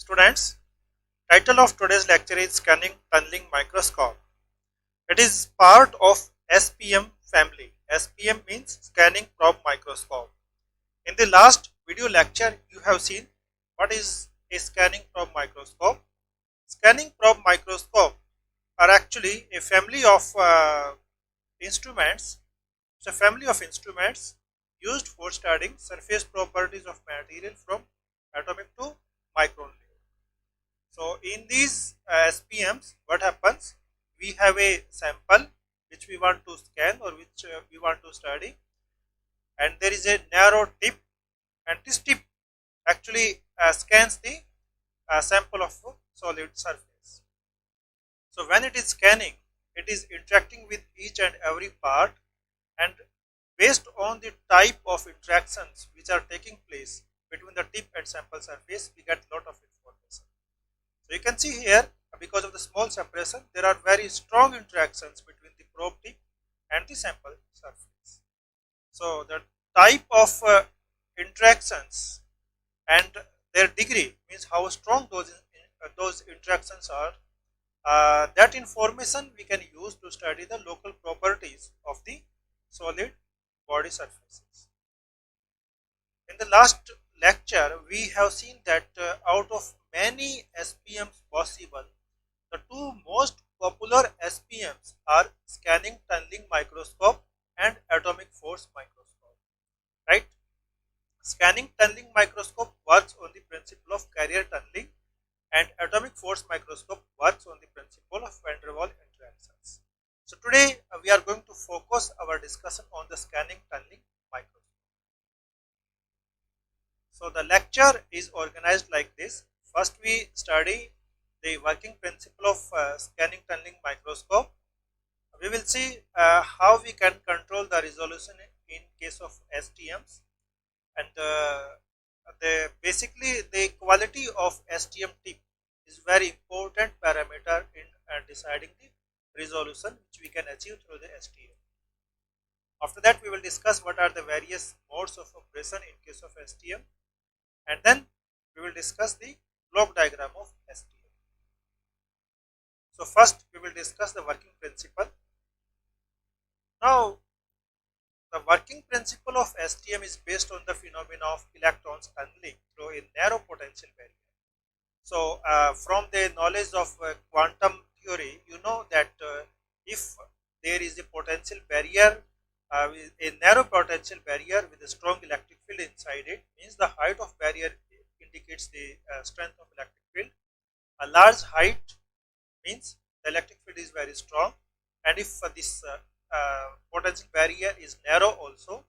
Students, title of today's lecture is Scanning Tunneling Microscope. It is part of SPM family. SPM means Scanning Probe Microscope. In the last video lecture, you have seen what is a scanning probe microscope. Scanning probe microscope are actually a family of instruments. It's a family of instruments used for studying surface properties of material from atomic to micron level. So in these SPMs, what happens? We have a sample which we want to scan or which we want to study, and there is a narrow tip, and this tip actually scans the sample of a solid surface. So when it is scanning, it is interacting with each and every part, and based on the type of interactions which are taking place between the tip and sample surface, we get lot of information. So you can see here, because of the small separation, there are very strong interactions between the probe tip and the sample surface. So the type of interactions and their degree means how strong those interactions are. That information we can use to study the local properties of the solid body surfaces. In the last lecture, we have seen that out of many SPMs possible, the two most popular SPMs are Scanning Tunneling Microscope and Atomic Force Microscope. Right? Scanning Tunneling Microscope works on the principle of carrier tunneling, and Atomic Force Microscope works on the principle of van der Waals interactions. So today we are going to focus our discussion on the Scanning Tunneling Microscope. So the lecture is organized like this. First we study the working principle of scanning tunneling microscope. We will see how we can control the resolution in case of STMs, and basically the quality of STM tip is very important parameter in deciding the resolution which we can achieve through the STM. After that we will discuss what are the various modes of operation in case of STM, and then we will discuss the block diagram of STM. So first we will discuss the working principle. Now the working principle of STM is based on the phenomena of electrons tunneling through a narrow potential barrier. So from the knowledge of quantum theory, you know that if there is a potential barrier, a narrow potential barrier with a strong electric field inside it, means the height of barrier indicates the strength of electric field. A large height means the electric field is very strong, and if this potential barrier is narrow also,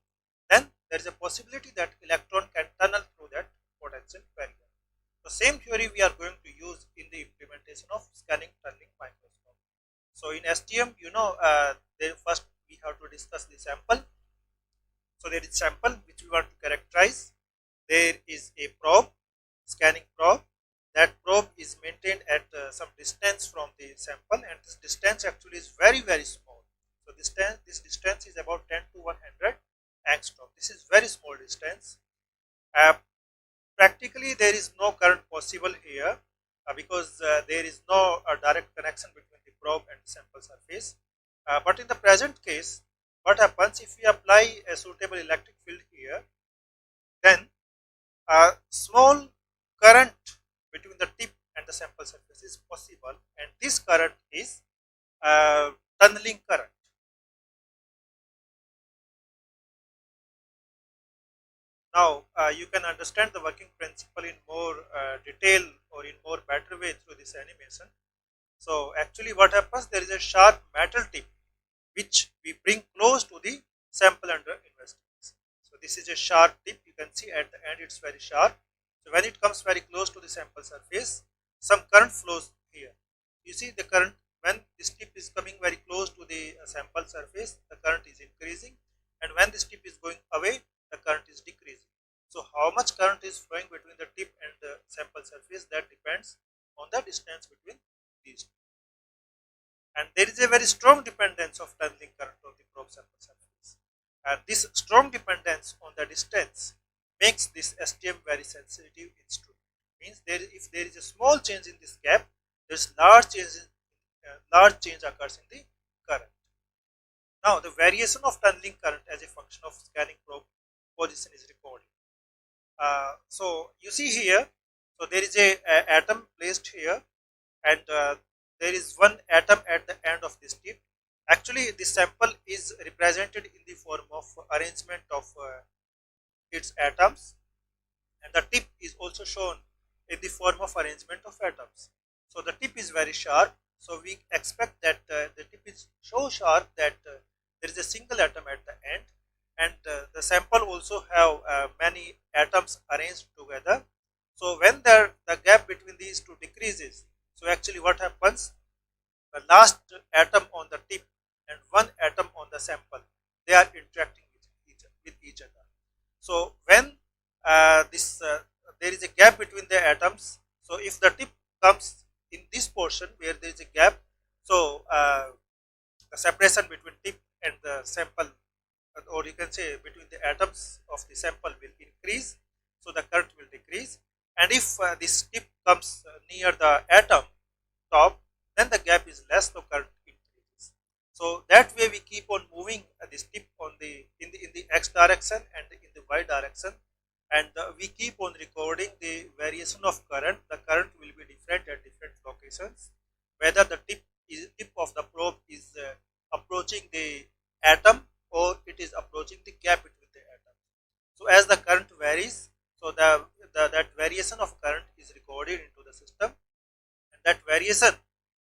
then there is a possibility that electron can tunnel through that potential barrier. The same theory we are going to use in the implementation of scanning tunneling microscope. So in STM, you know, then first we have to discuss the sample. So there is sample which we want to characterize. There is a probe, scanning probe. That probe is maintained at some distance from the sample, and this distance actually is very small. So this distance is about 10 to 100 angstrom. This is very small distance. Practically there is no current possible here because there is no direct connection between the probe and the sample surface. But in the present case, what happens if we apply a suitable electric field here, then a small current between the tip and the sample surface is possible, and this current is tunneling current. Now you can understand the working principle in more detail or in more better way through this animation. So actually what happens, there is a sharp metal tip which we bring close to the sample under investigation. So this is a sharp tip, you can see at the end it's very sharp. So when it comes very close to the sample surface, some current flows here. You see the current, when this tip is coming very close to the sample surface, the current is increasing, and when this tip is going away, the current is decreasing. So how much current is flowing between the tip and the sample surface, that depends on the distance between these two. And there is a very strong dependence of tunneling current on the probe sample surface. And this strong dependence on the distance makes this STM very sensitive instrument. means if there is a small change in this gap, there's large change occurs in the current. Now the variation of tunneling current as a function of scanning probe position is recorded. So you see here, so there is a atom placed here, and there is one atom at the end of this tip. Actually, this sample is represented in the form of arrangement of its atoms, and the tip is also shown in the form of arrangement of atoms. So the tip is very sharp. So we expect that the tip is so sharp that there is a single atom at the end, and the sample also have many atoms arranged together. So when the gap between these two decreases, so actually what happens, the last atom on the tip and one atom on the sample, they are interacting with each other. So when this there is a gap between the atoms, so if the tip comes in this portion where there is a gap, so the separation between tip and the sample, or you can say between the atoms of the sample, will increase, so the current will decrease. And if this tip comes near the atom top, then the gap is less, so current increases. So that way we keep on moving this tip on the x direction and in the y direction, and we keep on recording the variation of current. The current will be different at different locations, whether the tip of the probe is approaching the atom or it is approaching the gap between the atoms. So as the current varies, so that variation of current is recorded into the system, and that variation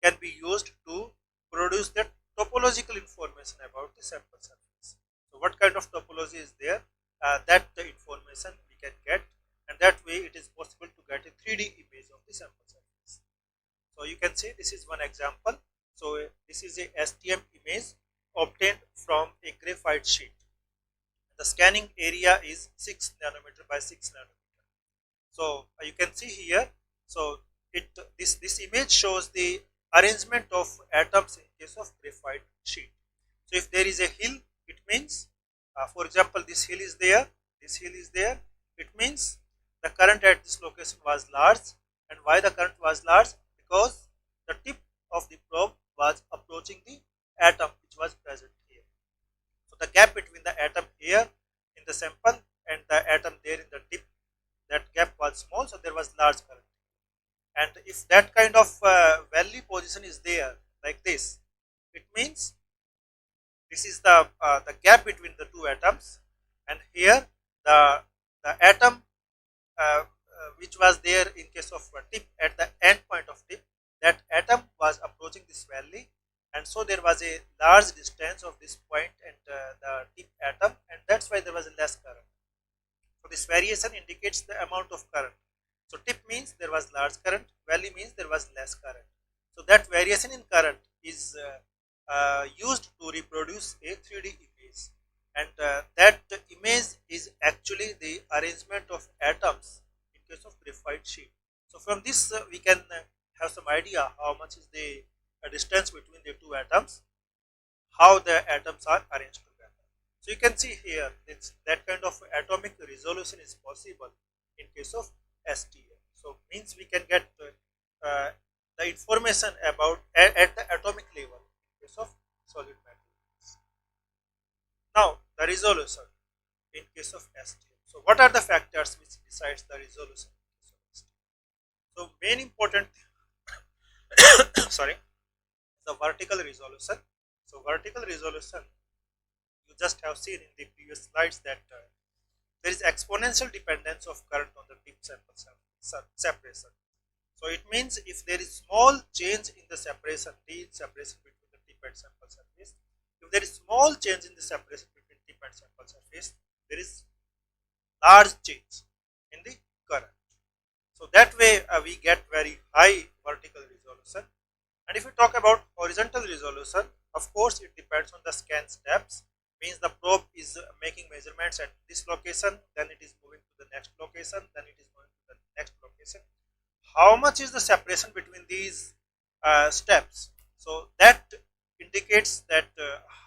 can be used to produce the topological information about the sample surface. So what kind of topology is there, that the information we can get, and that way it is possible to get a 3D image of the sample surface. So you can see this is one example. So this is a STM image obtained from a graphite sheet. The scanning area is 6 nanometer by 6 nanometer. So you can see here, so this image shows the arrangement of atoms in case of graphite sheet. So if there is a hill, it means, for example, this hill is there, this hill is there, it means the current at this location was large. And why the current was large? Because the tip of the probe was approaching the atom which was present here. So the gap between the atom here in the sample and the atom there in the tip, that gap was small, so there was large current. And if that kind of valley position is there like this, it means this is the gap between the two atoms, and here the atom which was there in case of tip at the end point of tip, that atom was approaching this valley, and so there was a large distance of this point and the tip atom, and that's why there was less current. So this variation indicates the amount of current. So tip means there was large current, valley means there was less current. So that variation in current is used to reproduce a 3D image, and that image is actually the arrangement of atoms in case of graphite sheet. So from this we can have some idea how much is the distance between the two atoms, how the atoms are arranged together. So you can see here that kind of atomic resolution is possible in case of STM. So means we can get the information about at the atomic level in case of solid materials. Now the resolution in case of STM. So what are the factors which decides the resolution in case of STM? So main important sorry, the vertical resolution. So vertical resolution, you just have seen in the previous slides that there is exponential dependence of current on the tip sample separation. So it means if there is small change in the separation, T separation between the tip and sample surface, if there is small change in the separation between tip and sample surface, there is large change in the current. So that way we get very high vertical resolution. And if we talk about horizontal resolution, of course it depends on the scan steps. Means the probe is making measurements at this location, then it is moving to the next location, then it is moving to the next location. How much is the separation between these steps? So that indicates that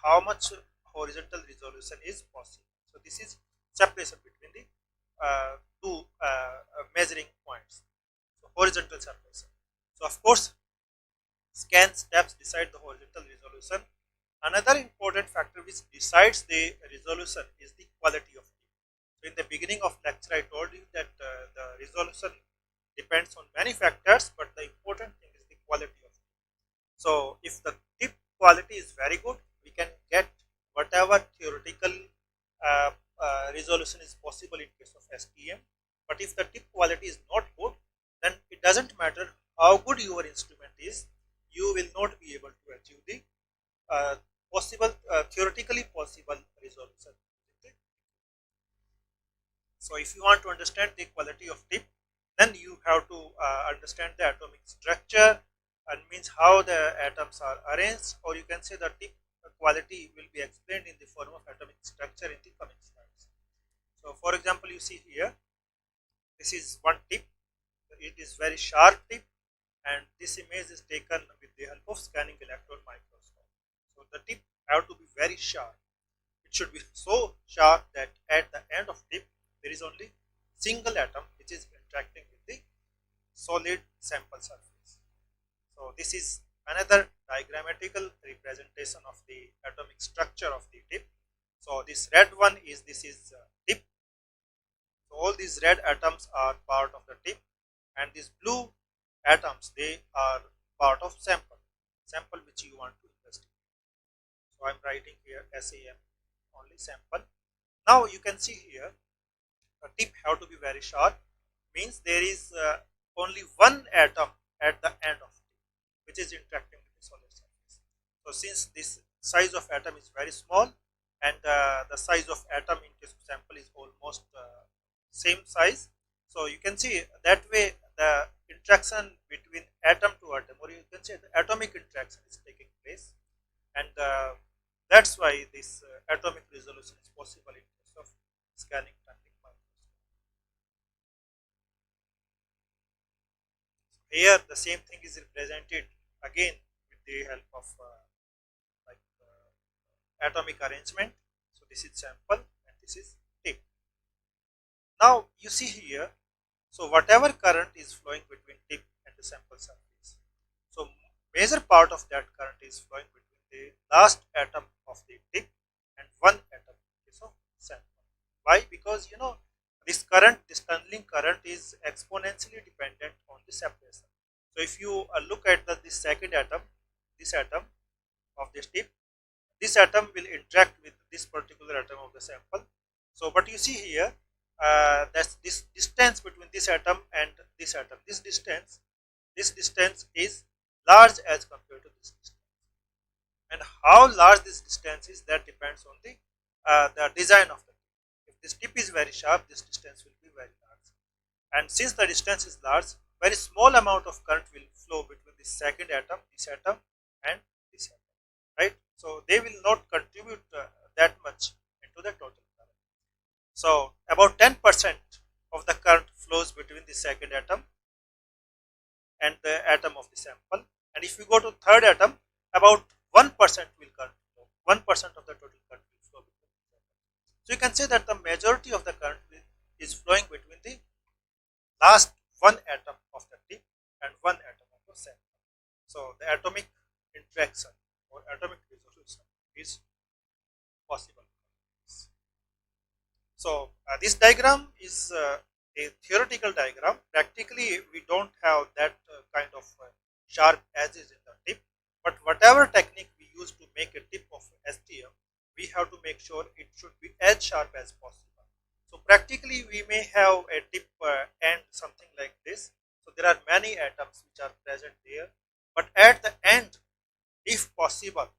how much horizontal resolution is possible. So this is separation between the two measuring points. horizontal surface. So of course, scan steps decide the horizontal resolution. Another important factor which decides the resolution is the quality of tip. So in the beginning of lecture, I told you that the resolution depends on many factors, but the important thing is the quality of tip. So if the tip quality is very good, we can get whatever theoretical uh, resolution is possible in case of STM. But if the tip quality is not good, then it doesn't matter how good your instrument is, you will not be able to achieve the uh, possible theoretically possible resolution. So if you want to understand the quality of tip, then you have to understand the atomic structure, and means how the atoms are arranged, or you can say the tip quality will be explained in the form of atomic structure in the coming slides. So for example, you see here, this is one tip. It is very sharp tip, and this image is taken with the help of scanning electron microscope. So the tip have to be very sharp. It should be so sharp that at the end of tip there is only single atom which is interacting with the solid sample surface. So this is another diagrammatical representation of the atomic structure of the tip. So this red one is tip. So all these red atoms are part of the tip, and these blue atoms, they are part of sample which you want to investigate. So I am writing here SAM, only sample. Now you can see here the tip have to be very short, means there is only one atom at the end of tip which is interacting with the solid surface. So since this size of atom is very small, and the size of atom in case of sample is almost same size, so you can see that way the interaction between atom to atom, or you can say the atomic interaction is taking place, and that's why this atomic resolution is possible in case of scanning tunneling microscope. Here the same thing is represented again with the help of like atomic arrangement. So this is sample and this is tip. Now you see here, so whatever current is flowing between tip and the sample surface, so major part of that current is flowing between the last atom of the tip and one atom of sample. Why? Because you know this current, this tunneling current is exponentially dependent on the separation. So if you look at this second atom, this atom of this tip, this atom will interact with this particular atom of the sample. So but you see here, that's this distance between this atom and this atom. This distance is large as compared to this distance. And how large this distance is, that depends on the design of the tip. If this tip is very sharp, this distance will be very large. And since the distance is large, very small amount of current will flow between the second atom, this atom, and this atom, right? So they will not contribute that much into the total current. So about 10% of the current flows between the second atom and the atom of the sample. And if you go to third atom, about 1% will current flow. 1% of the total current will flow between the atom. So you can say that the majority of the current is flowing between the last one atom of the tip and one atom of the sample. So the atomic interaction or atomic resolution is possible. So this diagram is a theoretical diagram. Practically, we don't have that kind of sharp edges in the tip. But whatever technique we use to make a tip of STM, we have to make sure it should be as sharp as possible. So practically, we may have a tip end something like this. So there are many atoms which are present there. But at the end, if possible,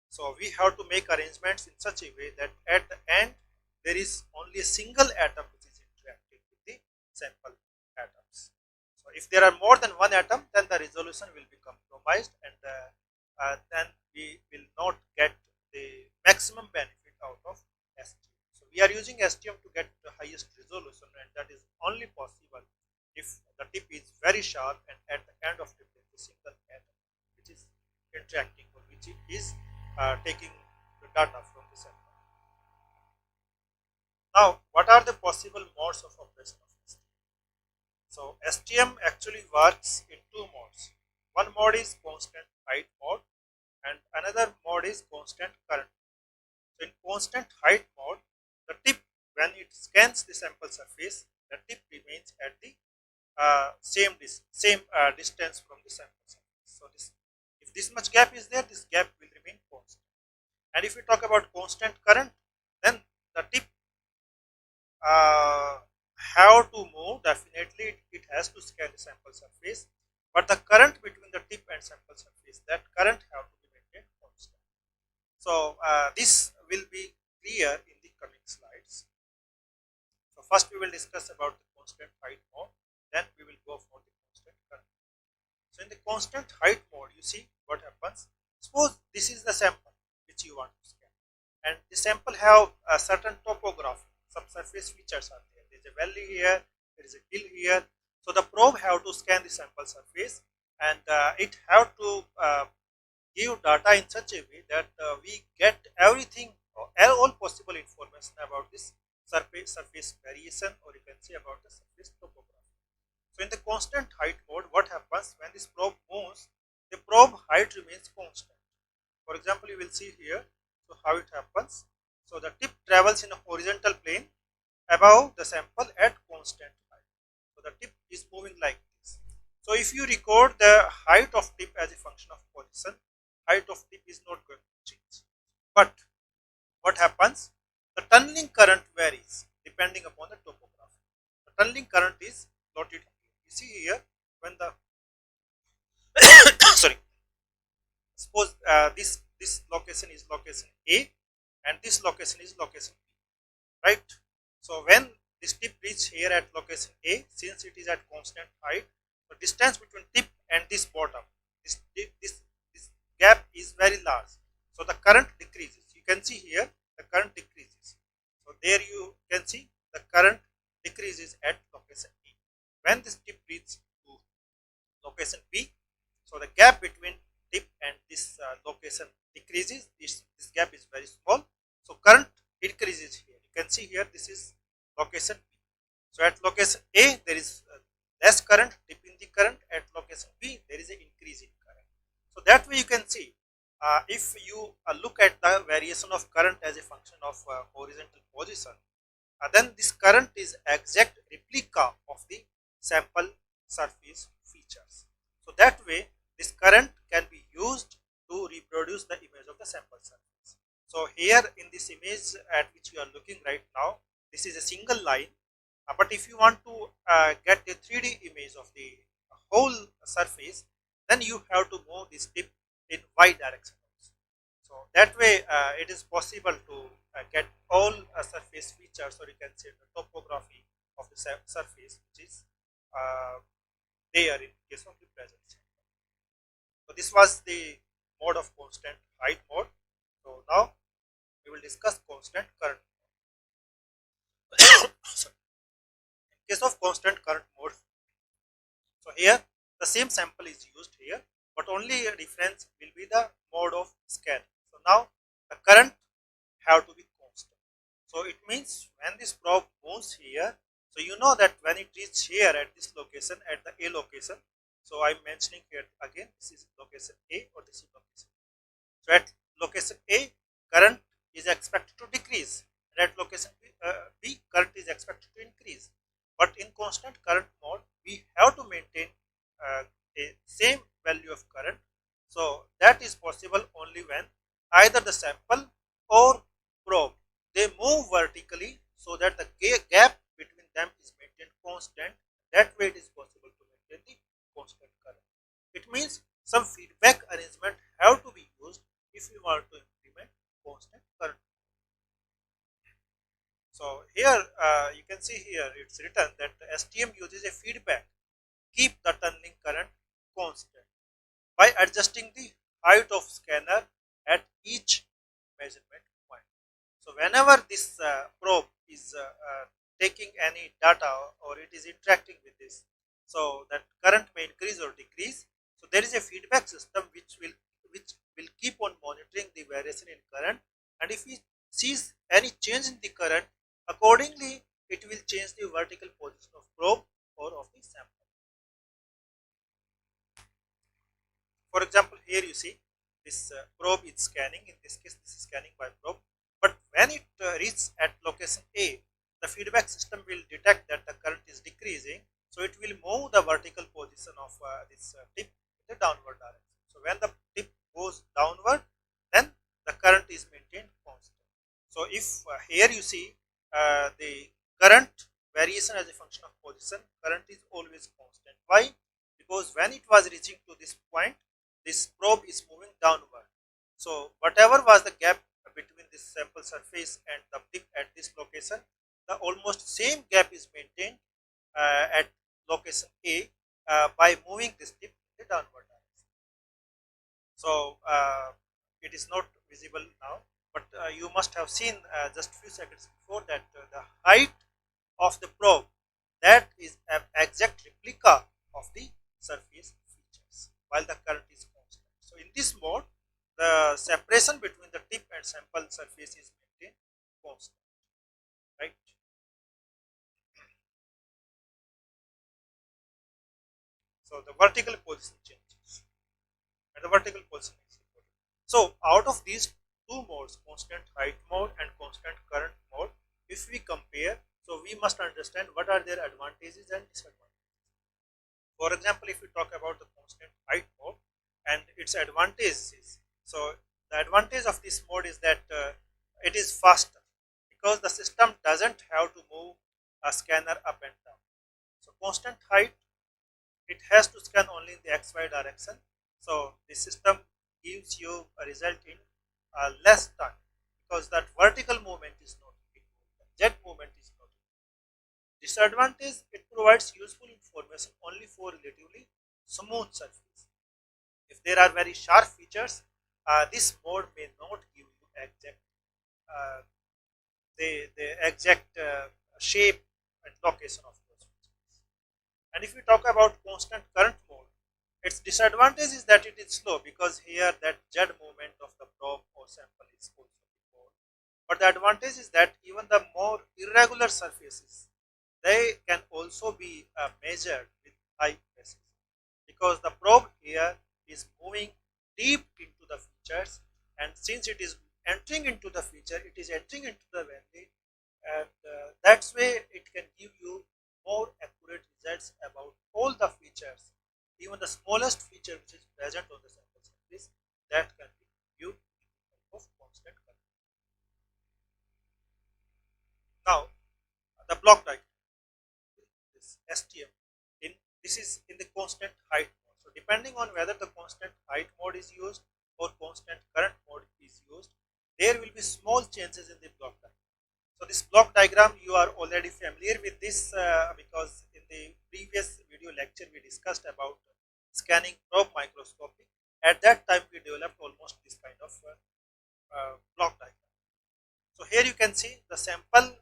so we have to make arrangements in such a way that at the end there is only a single atom which is interacting with the sample atoms. So if there are more than one atom, then the resolution will be compromised, and then we will not get the maximum benefit out of STM. So we are using STM to get the highest resolution, and that is only possible if the tip is very sharp and at the end of it there is a single atom which is interacting or which is taking the data from the sample. Now, what are the possible modes of operation of STM? So STM actually works in two modes. One mode is constant height mode and another mode is constant current. So in constant height mode, the tip, when it scans the sample surface, the tip remains at the same distance from the sample surface. So if this much gap is there, this gap will remain constant. And if we talk about constant current, then the tip uh, have to move. Definitely it has to scan the sample surface, but the current between the tip and sample surface, that current have to be maintained constant. So this will be clear in the coming slides. So first we will discuss about the constant height mode, then we will go for the constant current. So in the constant height mode, you see what happens. Suppose this is the sample which you want to scan, and the sample have a certain topography. Some surface features are there. There is a valley here, there is a hill here. So the probe have to scan the sample surface, and it have to give data in such a way that we get everything or all possible information about this surface variation, or you can say about the surface topography. So in the constant height mode, what happens when this probe moves, the probe height remains constant. For example, you will see here, so how it happens. So the tip travels in a horizontal plane above the sample at constant height. So the tip is moving like this. So if you record the height of tip as a function of position, height of tip is not going to change. But what happens? The tunneling current varies depending upon the topography. The tunneling current is plotted here. You see here when the sorry, suppose this location is location A and this location is location B, right? So when this tip reach here at location A, since it is at constant height, the distance between tip and this bottom, this gap is very large. So the current decreases. You can see here the current decreases. So there you can see the current decreases at location A. When this tip reaches to location B, so the gap between tip and this location decreases. This gap is very small. So current increases here. You can see here this is location B. So at location A there is less current, dip in the current. At location B there is an increase in current. So that way you can see if you look at the variation of current as a function of horizontal position, then this current is exact replica of the sample surface features. So that way this current can be used to reproduce the image of the sample surface. So here in this image at which we are looking right now, this is a single line, but if you want to get a 3D image of the whole surface, then you have to move this tip in y direction. So that way it is possible to get all surface features, or you can say the topography of the surface which is there in case of the present sample. So this was the mode of constant height mode. So now we will discuss constant current mode. In case of constant current mode, so here the same sample is used here, but only a difference will be the mode of scan. So now the current have to be constant. So it means when this probe moves here, so you know that when it reaches here at this location, at the A location, so I'm mentioning here again, this is location A or this is location. So at location A, current is expected to decrease, and at location B, current is expected to increase. But in constant current mode, we have to maintain a same value of current. So that is possible only when either the sample or probe, they move vertically, so that the gap between them is maintained constant. That way it is possible to maintain the constant current. It means some feedback arrangement have to be used if you want to implement constant current. So here you can see here it's written that the STM uses a feedback keep the tunneling current constant by adjusting the height of scanner at each measurement point. So whenever this probe is taking any data or it is interacting with this, so that current may increase or decrease. So there is a feedback system which will keep on monitoring the variation in current, and if it sees any change in the current, accordingly it will change the vertical position of probe or of the sample. For example, here you see this probe is scanning. In this case, this is scanning by probe. But when it reaches at location A, the feedback system will detect that the current is decreasing. So it will move the vertical position of this tip in the downward direction. So when the tip goes downward, then the current is maintained constant. So if here you see the current variation as a function of position, current is always constant. Why? Because when it was reaching to this point, this probe is moving downward. So whatever was the gap between this sample surface and the tip at this location, the almost same gap is maintained at location A by moving this tip in the downward direction. So it is not visible now, but you must have seen just few seconds before that the height of the probe, that is an exact replica of the surface features while the current is constant. So in this mode, the separation between the tip and sample surface is maintained constant, right? So the vertical position changes and the vertical position is recorded. So out of these two modes, constant height mode and constant current mode, if we compare, so we must understand what are their advantages and disadvantages. For example, if we talk about the constant height mode and its advantages, so the advantage of this mode is that it is faster because the system doesn't have to move a scanner up and down. So constant height, it has to scan only in the XY direction. So the system gives you a result in less time because that vertical movement is not involved, the Z movement is not involved. Disadvantage, it provides useful information only for relatively smooth surface. If there are very sharp features, this mode may not give you exact uh, the exact shape and location of those features. And if we talk about constant current mode, its disadvantage is that it is slow because here that Z movement of the probe or sample is also involved. But the advantage is that even the more irregular surfaces, they can also be measured with high precision because the probe here is moving deep into the features, and since it is entering into the feature, it is entering into the valley, and that's way it can give you more accurate results about all the features, even the smallest feature which is present on the sample surface, that can be viewed with the help of constant current. Now the block diagram, this STM, in this is in the constant height mode. So depending on whether the constant height mode is used or constant current mode is used, there will be small changes in the block diagram. So this block diagram, you are already familiar with this because in the previous video lecture we discussed about scanning probe microscopy. At that time we developed almost this kind of block diagram. So here you can see the sample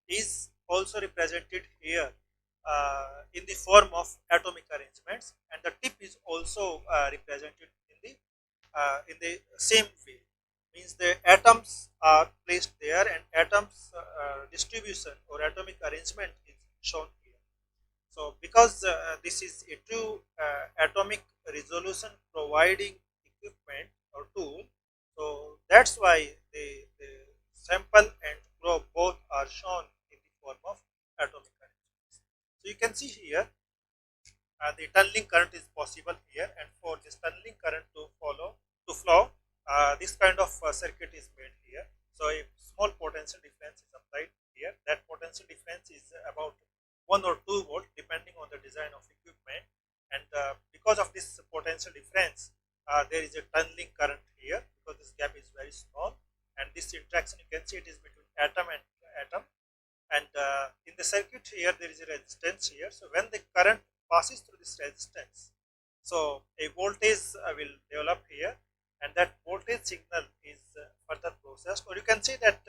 is also represented here in the form of atomic arrangements, and the tip is also represented in the same way. Means the atoms are placed there and atoms distribution or atomic arrangement is shown here. So because this is a true atomic resolution providing equipment or tool, so that's why the sample and probe both are shown in the form of atomic arrangements. So you can see here the tunneling current is possible here, and for this tunneling current to flow, this kind of circuit is made here. So a small potential difference is applied here. That potential difference is about 1 or 2 volt depending on the design of equipment, and because of this potential difference, there is a tunneling current here because this gap is very small, and this interaction, you can see it is between atom and atom, and in the circuit here there is a resistance here. So when the current passes through this resistance, so a voltage will develop here, and that voltage signal is further processed, or you can say that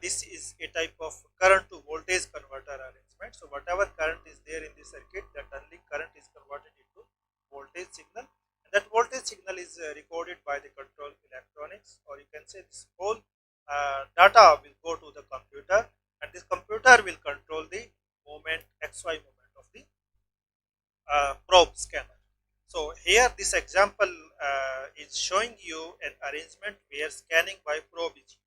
this is a type of current to voltage converter arrangement. So whatever current is there in the circuit, the tunneling current is converted into voltage signal, and that voltage signal is recorded by the control electronics, or you can say this whole data will go to the computer, and this computer will control the movement, XY movement of the probe scanner. So here this example is showing you an arrangement where scanning by probe is used.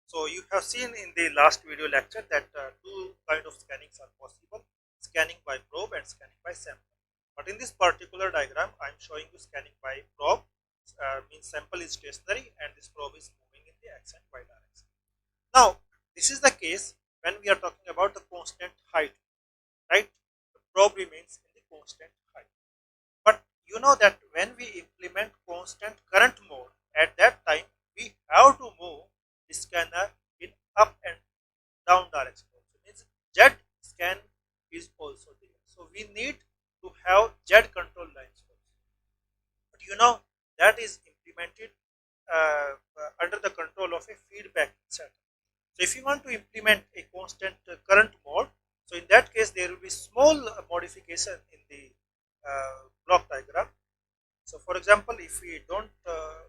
So you have seen in the last video lecture that two kind of scannings are possible: scanning by probe and scanning by sample. But in this particular diagram, I am showing you scanning by probe. Means sample is stationary and this probe is moving in the x and y direction. Now this is the case when we are talking about the constant height, right? The probe remains in the constant height. But you know that when we implement constant current mode, at that time we have to move the scanner in up and down direction. Also means Z scan is also there. So we need to have Z control lines also. But you know that is implemented under the control of a feedback setup. So if you want to implement a constant current mode, so in that case there will be small modification in the block diagram. So for example, if we don't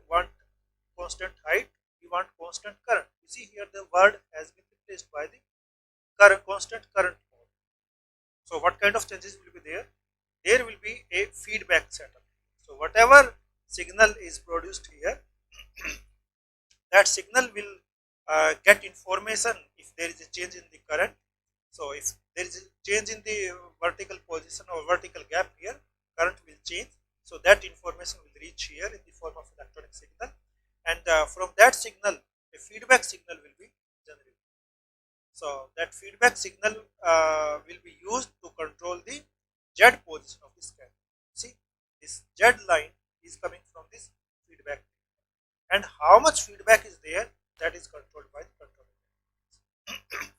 want constant height, we want constant current. You see here the word has been replaced by the constant current mode. So what kind of changes will be there? There will be a feedback setup. So whatever signal is produced here, that signal will get information if there is a change in the current. So if there is a change in the vertical position or vertical gap here, current will change. So that information will reach here in the form of electronic signal, and from that signal a feedback signal will be generated. So that feedback signal will be used to control the Z position of the scanner. See, this Z line is coming from this feedback, and how much feedback is there, that is controlled by the controller.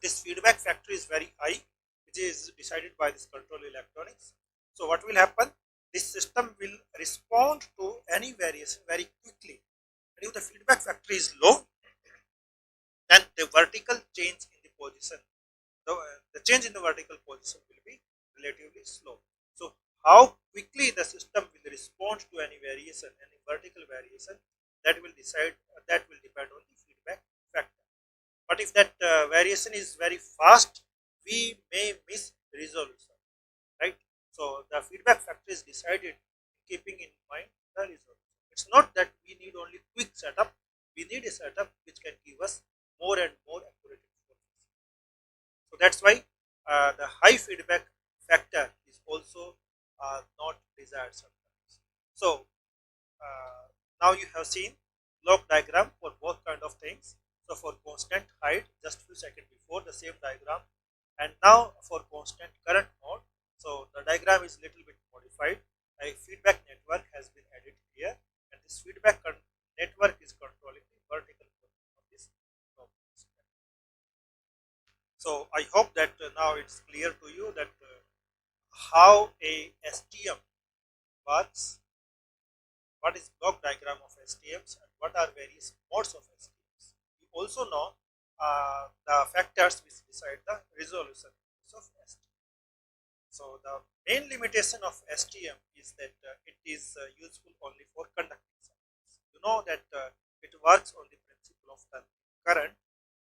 This feedback factor is very high, which is decided by this control electronics. So what will happen? This system will respond to any variation very quickly. And if the feedback factor is low, then the vertical change in the position, the change in the vertical position will be relatively slow. So how quickly the system will respond to any variation, any vertical variation, that will depend on the feedback factor. But if that variation is very fast, we may miss resolution, right? So the feedback factor is decided keeping in mind the resolution. It's not that we need only quick setup, we need a setup which can give us more and more accurate information. So that's why the high feedback factor is also not desired sometimes. So now you have seen block diagram for both kind of things. So for constant height, just few seconds before the same diagram, and now for constant current mode. So the diagram is little bit modified. A feedback network has been added here, and this feedback network is controlling the vertical position of this probe. So I hope that now it's clear to you that how a STM works, what is block diagram of STMs, and what are various modes of STMs. You also know the factors which decide the resolution of STM. So the main limitation of STM is that it is useful only for conducting samples. You know that it works on the principle of current,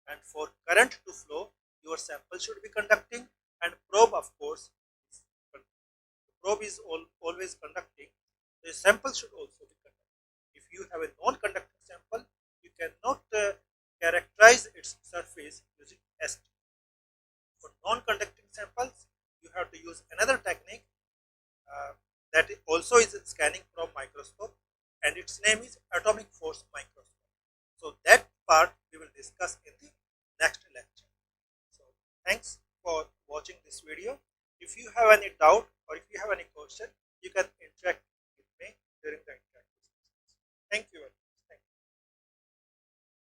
and for current to flow, your sample should be conducting, and probe, of course, is the probe is always conducting. The sample should also be conducting. If you have a non-conducting sample, you cannot characterize its surface using ST. For non-conducting samples, you have to use another technique that also is a scanning probe microscope, and its name is atomic force microscope. So that part we will discuss in the next lecture. So thanks for watching this video. If you have any doubt or if you have any question, you can